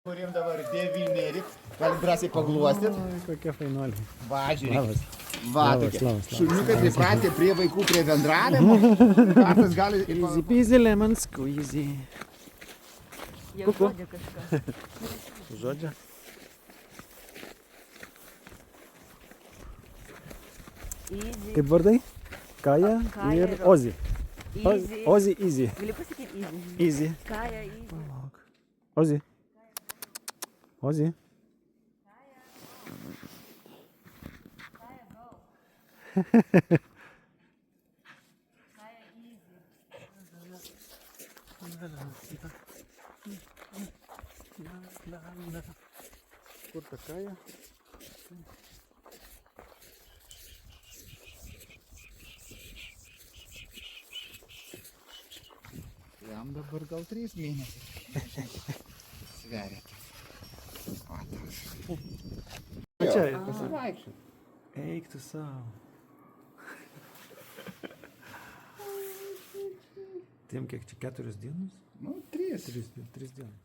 Kuriem dabar devynėri, galim drąsiai pagluostyt. Oi, kokie fainoliai. Va, žiūrėk. Labas. Va, Labas, tokie. labas, labas. Šuniukai pripratę prie vaikų, prie bendravimo. Kartais gali... Easy peasy lemon squeezy. Jie Kuku. žodė kažką. Žodžia. Easy. Kaip vardai? Kaja Kaja ir ir Ozi. Easy. Ozi, easy. Gali pasakyti easy. Easy. Kaja, easy. Palauk. Ozi. Ozi. Kaja, easy. Kur ta Kaja? Jam dabar gal 3 mėnesiai. Sveria. O, tas. Čia. Pasivaikščiu. Eik tu savo. Tiem kiek čia 4 dienos? Nu, 3. 3 dienos.